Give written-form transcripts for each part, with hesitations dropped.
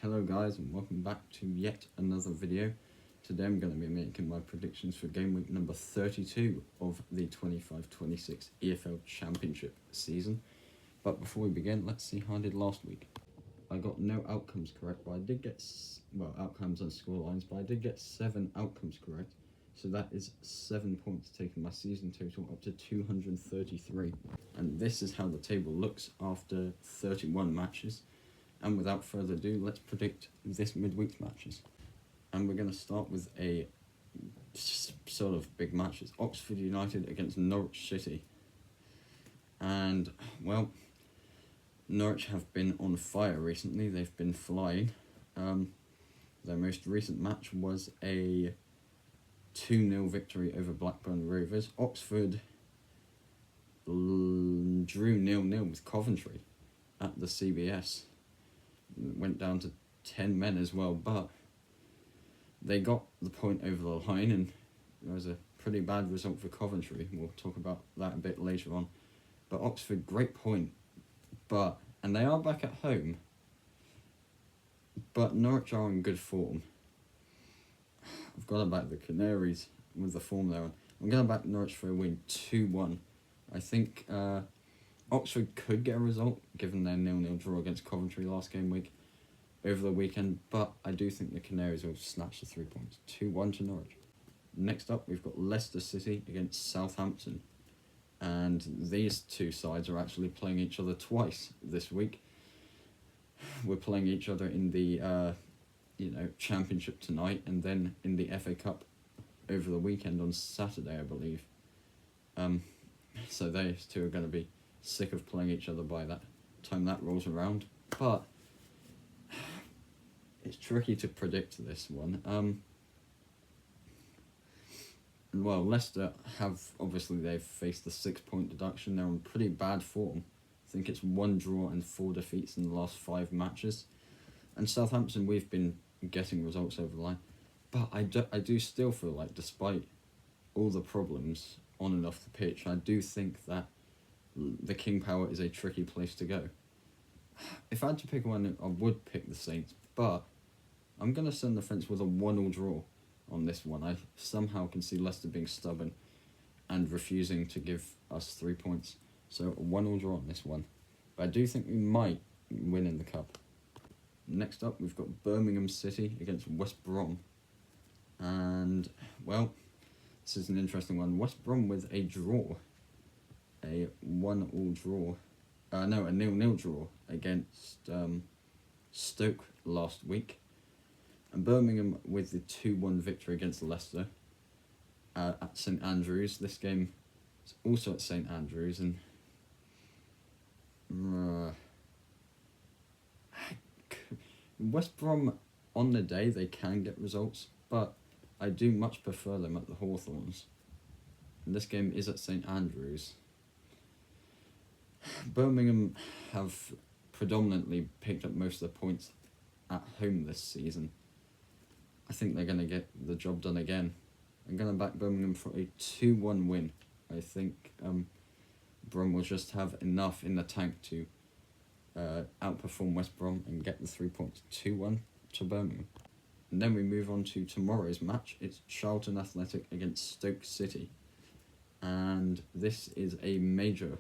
Hello guys, and welcome back to yet another video. Today I'm going to be making my predictions for game week number 32 of the 25-26 EFL Championship season. But before we begin, let's see how I did last week. I got no outcomes correct, but I did get, outcomes and scorelines, but I did get 7 outcomes correct. So that is 7 points, taking my season total up to 233. And this is how the table looks after 31 matches. And without further ado, let's predict this midweek's matches. And we're going to start with a sort of big matches. Oxford United against Norwich City. And, well, Norwich have been on fire recently. They've been flying. Their most recent match was a 2-0 victory over Blackburn Rovers. Oxford drew 0-0 with Coventry at the CBS. Went down to 10 men as well, but they got the point over the line, and it was a pretty bad result for Coventry. We'll talk about that a bit later on. But Oxford, great point, and they are back at home, but Norwich are in good form. I've got to back the Canaries with the form they're on. I'm going to back Norwich for a win 2-1. I think Oxford could get a result, given their 0-0 draw against Coventry last game week over the weekend, but I do think the Canaries will snatch the 3 points. 2-1 to Norwich. Next up, we've got Leicester City against Southampton, and these two sides are actually playing each other twice this week. We're playing each other in the Championship tonight, and then in the FA Cup over the weekend on Saturday, I believe. So those two are going to be sick of playing each other by that time that rolls around, but it's tricky to predict this one. Well, Leicester they've faced the 6-point deduction. They're in pretty bad form. I think it's 1 draw and 4 defeats in the last 5 matches. And Southampton, we've been getting results over the line, but I do still feel like, despite all the problems on and off the pitch, I do think that the King Power is a tricky place to go. If I had to pick one, I would pick the Saints, but I'm going to send the fence with a 1-1 draw on this one. I somehow can see Leicester being stubborn and refusing to give us 3 points. So a 1-1 draw on this one. But I do think we might win in the cup. Next up, we've got Birmingham City against West Brom. And, well, this is an interesting one. West Brom with a draw. A 1-1 draw. A 0-0 draw against Stoke last week. And Birmingham with the 2-1 victory against Leicester at St Andrews. This game is also at St Andrews, and West Brom, on the day, they can get results, but I do much prefer them at the Hawthorns. And this game is at St Andrews. Birmingham have predominantly picked up most of the points at home this season. I think they're going to get the job done again. I'm going to back Birmingham for a 2-1 win. I think Brom will just have enough in the tank to outperform West Brom and get the 3 points. 2-1 to Birmingham. And then we move on to tomorrow's match. It's Charlton Athletic against Stoke City. And this is a major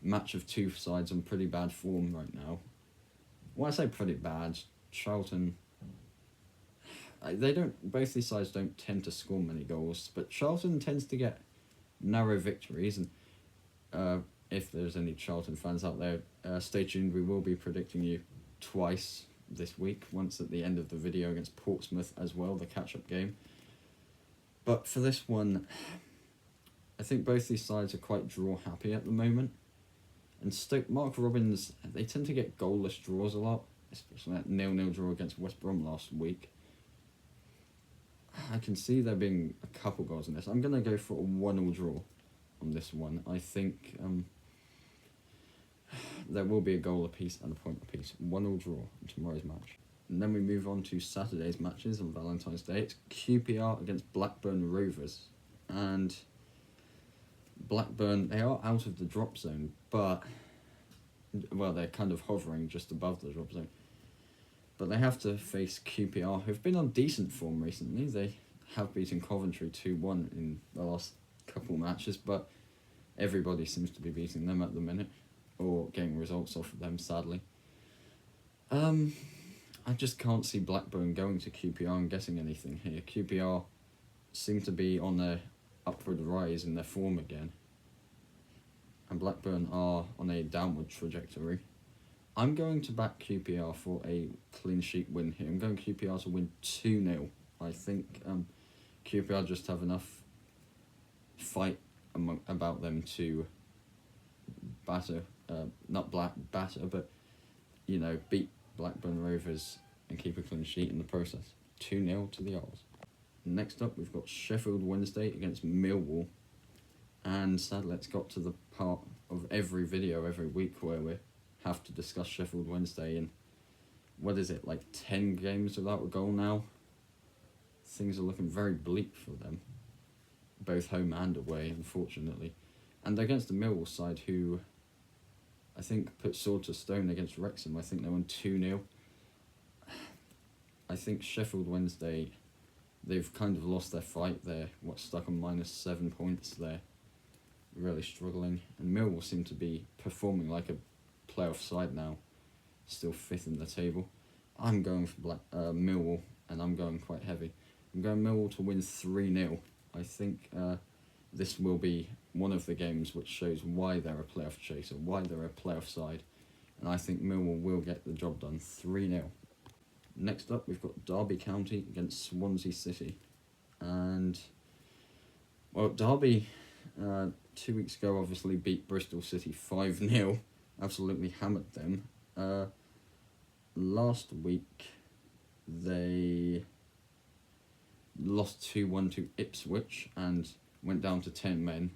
match of two sides on pretty bad form right now. When I say pretty bad, Charlton, both these sides don't tend to score many goals, but Charlton tends to get narrow victories, and if there's any Charlton fans out there, stay tuned. We will be predicting you twice this week, once at the end of the video against Portsmouth as well, the catch-up game. But for this one, I think both these sides are quite draw-happy at the moment. And Stoke, Mark Robins, they tend to get goalless draws a lot, especially that 0-0 draw against West Brom last week. I can see there being a couple goals in this. I'm going to go for a 1-1 draw on this one. I think there will be a goal apiece and a point apiece. 1-1 draw in tomorrow's match. And then we move on to Saturday's matches on Valentine's Day. It's QPR against Blackburn Rovers. And Blackburn, they are out of the drop zone, but, well, they're kind of hovering just above the drop zone. But they have to face QPR, who've been on decent form recently. They have beaten Coventry 2-1 in the last couple matches, but everybody seems to be beating them at the minute, or getting results off of them, sadly. I just can't see Blackburn going to QPR and getting anything here. QPR seem to be on their upward rise in their form again, and Blackburn are on a downward trajectory. I'm going to back QPR for a clean sheet win here. I'm going QPR to win 2-0. I think QPR just have enough fight about them to batter, but, beat Blackburn Rovers and keep a clean sheet in the process. 2-0 to the Owls. Next up, we've got Sheffield Wednesday against Millwall. And sadly, it's got to the part of every video every week where we have to discuss Sheffield Wednesday in, 10 games without a goal now? Things are looking very bleak for them, both home and away, unfortunately. And against the Millwall side, who I think put sword to stone against Wrexham. I think they won 2-0. I think Sheffield Wednesday, they've kind of lost their fight. They're stuck on -7 points. They're really struggling. And Millwall seem to be performing like a playoff side now, still 5th in the table. I'm going for Millwall, and I'm going quite heavy. I'm going Millwall to win 3-0. I think this will be one of the games which shows why they're a playoff chaser, why they're a playoff side, and I think Millwall will get the job done 3-0. Next up, we've got Derby County against Swansea City. And, Derby 2 weeks ago obviously beat Bristol City 5-0, absolutely hammered them. Last week, they lost 2-1 to Ipswich and went down to 10 men.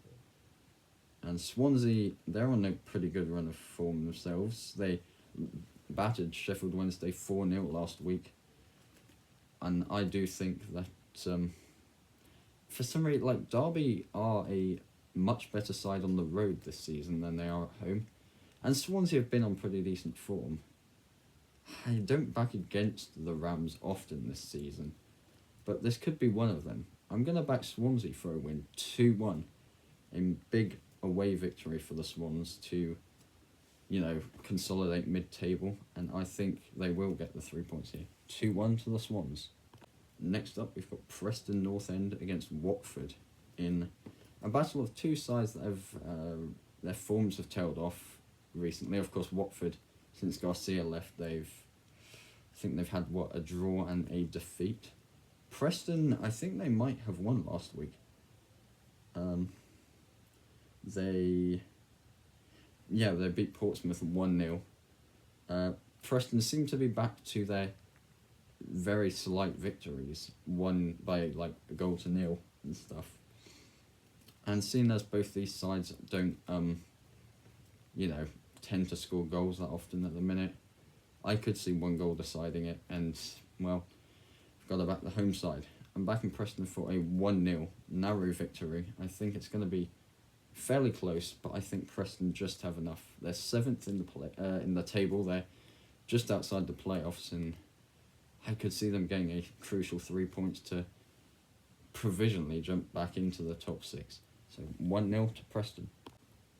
And Swansea, they're on a pretty good run of form themselves. They battered Sheffield Wednesday 4-0 last week. And I do think that, for some reason, Derby are a much better side on the road this season than they are at home. And Swansea have been on pretty decent form. I don't back against the Rams often this season, but this could be one of them. I'm going to back Swansea for a win, 2-1. A big away victory for the Swans to, consolidate mid-table, and I think they will get the 3 points here. 2-1 to the Swans. Next up, we've got Preston North End against Watford in a battle of two sides that have their forms have tailed off recently. Of course, Watford, since Garcia left, they've had a draw and a defeat. Preston, I think they might have won last week. They beat Portsmouth 1-0. Preston seem to be back to their very slight victories, won by a goal to nil and stuff. And seeing as both these sides don't, tend to score goals that often at the minute, I could see one goal deciding it, and, I've got to back the home side. I'm backing Preston for a 1-0 narrow victory. I think it's going to be fairly close, but I think Preston just have enough. They're 7th in the table. They're just outside the playoffs, and I could see them getting a crucial 3 points to provisionally jump back into the top 6. So 1-0 to Preston.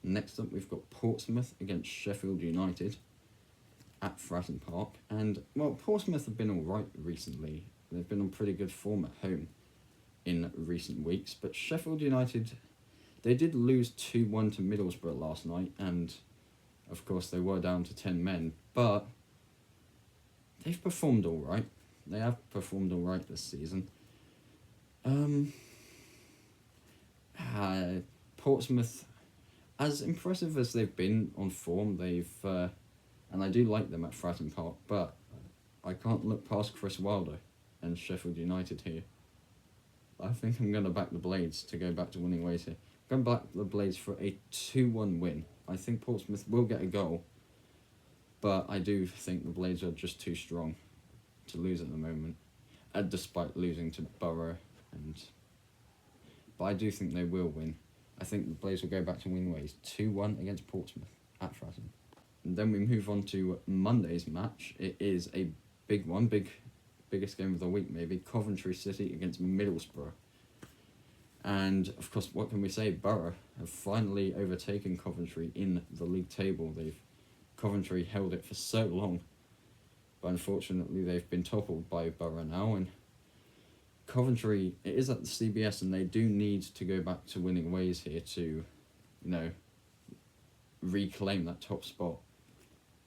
Next up, we've got Portsmouth against Sheffield United at Fratton Park. And, Portsmouth have been all right recently. They've been on pretty good form at home in recent weeks. But Sheffield United, they did lose 2-1 to Middlesbrough last night. And, of course, they were down to 10 men. But they've performed all right. They have performed all right this season. Portsmouth, as impressive as they've been on form, and I do like them at Fratton Park, but I can't look past Chris Wilder and Sheffield United here. I think I'm going to back the Blades to go back to winning ways here. I'm going to back the Blades for a 2-1 win. I think Portsmouth will get a goal, but I do think the Blades are just too strong to lose at the moment, despite losing to Borough. But I do think they will win. I think the Blaze will go back to winning ways, 2-1 against Portsmouth at Fratton. And then we move on to Monday's match. It is a big one, biggest game of the week maybe, Coventry City against Middlesbrough. And of course, what can we say? Borough have finally overtaken Coventry in the league table. Coventry held it for so long, but unfortunately they've been toppled by Borough now. And Coventry, it is at the CBS, and they do need to go back to winning ways here to, reclaim that top spot.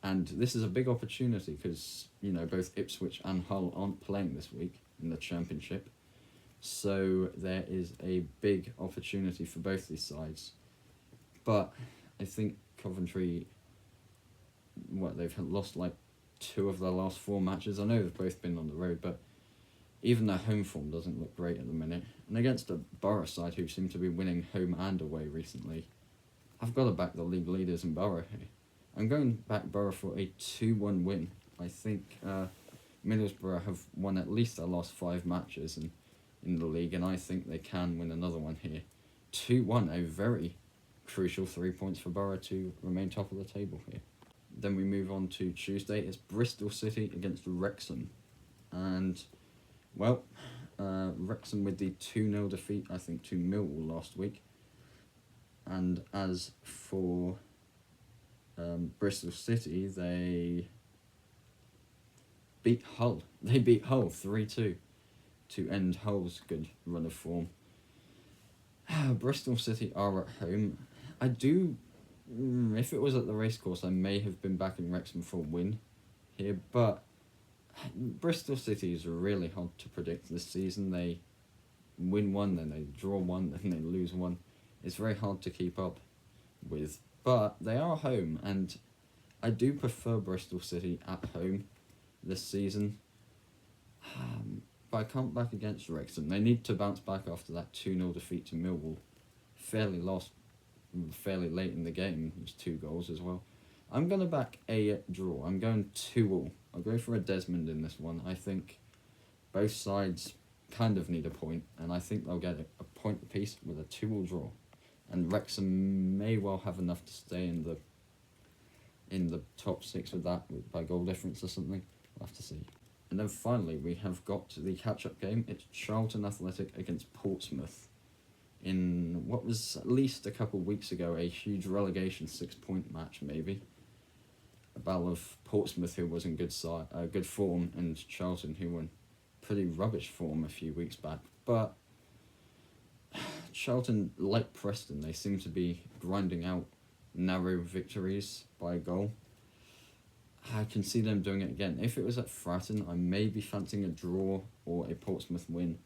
And this is a big opportunity because, both Ipswich and Hull aren't playing this week in the Championship. So there is a big opportunity for both these sides. But I think Coventry, they've lost like 2 of their last 4 matches. I know they've both been on the road, but even their home form doesn't look great at the minute. And against a Borough side who seem to be winning home and away recently, I've got to back the league leaders in Borough here. I'm going back Borough for a 2-1 win. I think Middlesbrough have won at least their last 5 matches in the league, and I think they can win another one here. 2-1, a very crucial 3 points for Borough to remain top of the table here. Then we move on to Tuesday. It's Bristol City against Wrexham. And, Wrexham with the 2-0 defeat, I think, to Millwall last week. And as for Bristol City, they beat Hull. They beat Hull 3-2 to end Hull's good run of form. Bristol City are at home. If it was at the racecourse, I may have been backing Wrexham for a win here, but Bristol City is really hard to predict this season. They win 1, then they draw 1, then they lose 1. It's very hard to keep up with, but they are home, and I do prefer Bristol City at home this season. But I can't back against Wrexham. They need to bounce back after that 2-0 defeat to Millwall. Fairly late in the game. It was 2 goals as well. I'm going to back a draw. I'm going 2-2. I'll go for a Desmond in this one. I think both sides kind of need a point, and I think they'll get a point apiece with a 2-2 draw. And Wrexham may well have enough to stay in the top 6 with that, by goal difference or something. We'll have to see. And then finally, we have got the catch-up game. It's Charlton Athletic against Portsmouth. In what was at least a couple of weeks ago a huge relegation 6-point match, maybe. A battle of Portsmouth, who was in good form, and Charlton, who were in pretty rubbish form a few weeks back. But Charlton, like Preston, they seem to be grinding out narrow victories by a goal. I can see them doing it again. If it was at Fratton, I may be fancying a draw or a Portsmouth win.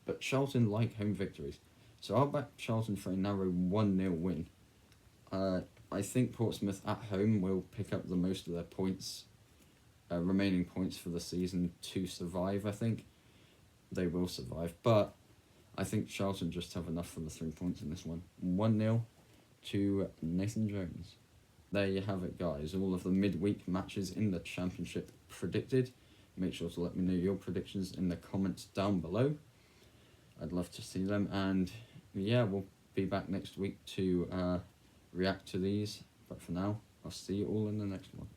But Charlton like home victories. So I'll back Charlton for a narrow 1-0 win. I think Portsmouth at home will pick up the most of their points, remaining points for the season to survive, I think. They will survive. But I think Charlton just have enough for the 3 points in this one. 1-0 to Nathan Jones. There you have it, guys. All of the midweek matches in the Championship predicted. Make sure to let me know your predictions in the comments down below. I'd love to see them. And yeah, we'll be back next week to react to these. But for now, I'll see you all in the next one.